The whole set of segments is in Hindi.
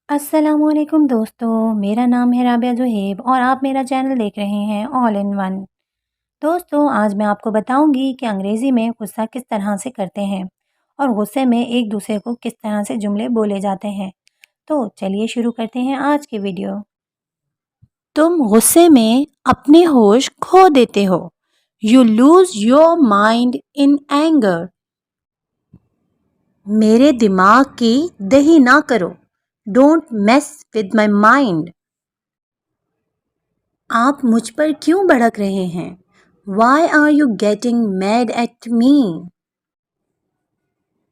अस्सलाम वालेकुम दोस्तों, मेरा नाम है राबिया ज़ुहैब और आप मेरा चैनल देख रहे हैं ऑल इन वन। दोस्तों, आज मैं आपको बताऊंगी कि अंग्रेज़ी में गुस्सा किस तरह से करते हैं और गुस्से में एक दूसरे को किस तरह से जुमले बोले जाते हैं। तो चलिए शुरू करते हैं आज की वीडियो। तुम गुस्से में अपने होश खो देते हो। You lose your mind in anger. मेरे दिमाग की दही ना करो। Don't mess with my mind. आप मुझ पर क्यों भड़क रहे हैं? Why are you getting mad at me?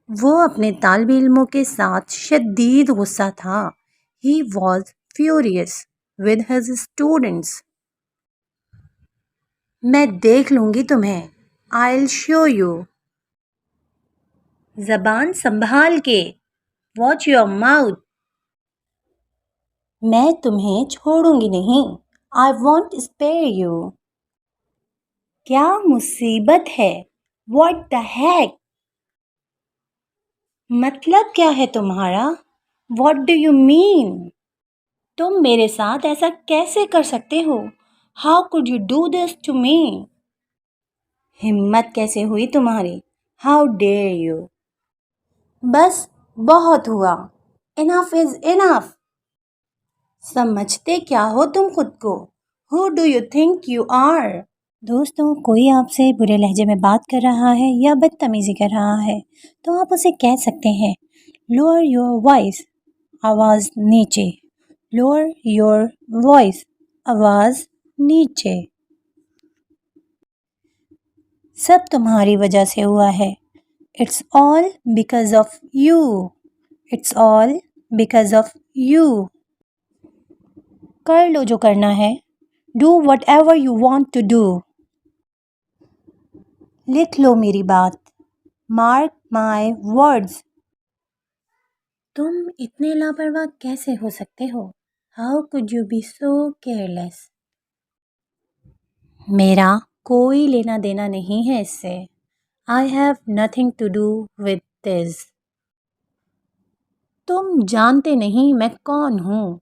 वो अपने तालिब इल्मों के साथ शदीद गुस्सा था। He was furious with his students. मैं देख लूँगी तुम्हें। I'll show you. ज़बान संभाल के। Watch your mouth. मैं तुम्हें छोड़ूंगी नहीं। I won't spare you. क्या मुसीबत है? What the heck? मतलब क्या है तुम्हारा? What do you mean? तुम मेरे साथ ऐसा कैसे कर सकते हो? How could you do this to me? हिम्मत कैसे हुई तुम्हारी? How dare you? बस बहुत हुआ। Enough is enough. समझते क्या हो तुम खुद को? Who do you think you are? दोस्तों, कोई आपसे बुरे लहजे में बात कर रहा है या बदतमीजी कर रहा है तो आप उसे कह सकते हैं लोअर योर वॉइस, आवाज़ नीचे। लोअर योर वॉइस, आवाज़ नीचे। सब तुम्हारी वजह से हुआ है। It's all because of you. It's all because of you. कर लो जो करना है। Do whatever you want to do. लिख लो मेरी बात। Mark my words. तुम इतने लापरवाह कैसे हो सकते हो? How could you be so careless? मेरा कोई लेना देना नहीं है इससे। I have nothing to do with this. तुम जानते नहीं मैं कौन हूँ।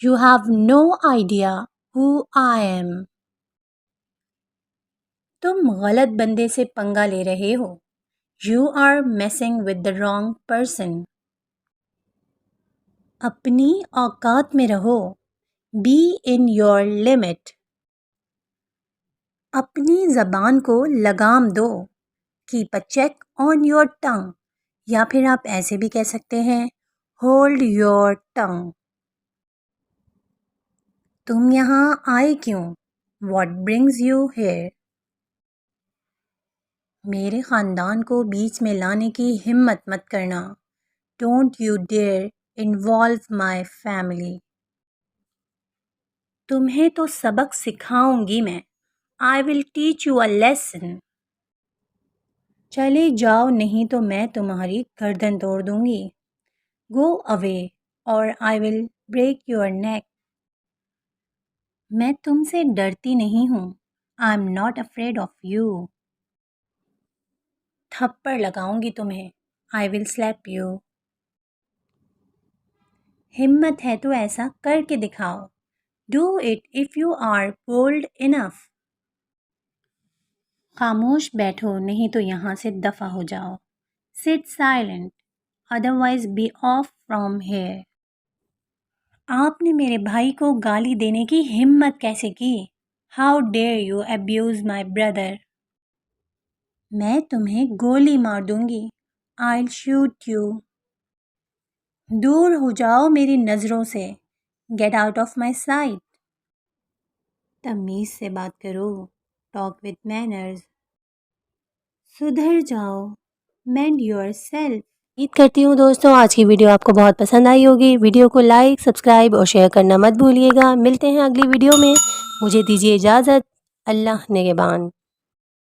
You have no idea who I am. तुम गलत बंदे से पंगा ले रहे हो। You are messing with the wrong person. अपनी औकात में रहो। Be in your limit. अपनी ज़बान को लगाम दो। Keep a check on your tongue, या फिर आप ऐसे भी कह सकते हैं होल्ड योर टंग। तुम यहाँ आए क्यों? What brings you here? मेरे ख़ानदान को बीच में लाने की हिम्मत मत करना। Don't you dare involve my family. तुम्हें तो सबक सिखाऊंगी मैं। I will teach you a lesson. चले जाओ नहीं तो मैं तुम्हारी गर्दन तोड़ दूंगी। गो अवे और I will break your neck. मैं तुमसे डरती नहीं हूँ। I am not afraid of you. थप्पड़ लगाऊंगी तुम्हें। I will slap you. हिम्मत है तो ऐसा करके दिखाओ। Do it if you are bold enough. खामोश बैठो नहीं तो यहाँ से दफ़ा हो जाओ। Sit silent otherwise be off from here. आपने मेरे भाई को गाली देने की हिम्मत कैसे की? How dare you abuse my brother. मैं तुम्हें गोली मार दूंगी। I shoot you. दूर हो जाओ मेरी नज़रों से। Get out of my sight. तमीज़ से बात करो। Talk with manners. सुधर जाओ। Mend yourself. उम्मीद करती हूँ दोस्तों आज की वीडियो आपको बहुत पसंद आई होगी। वीडियो को लाइक, सब्सक्राइब और शेयर करना मत भूलिएगा। मिलते हैं अगली वीडियो में। मुझे दीजिए इजाज़त। अल्लाह निगहबान।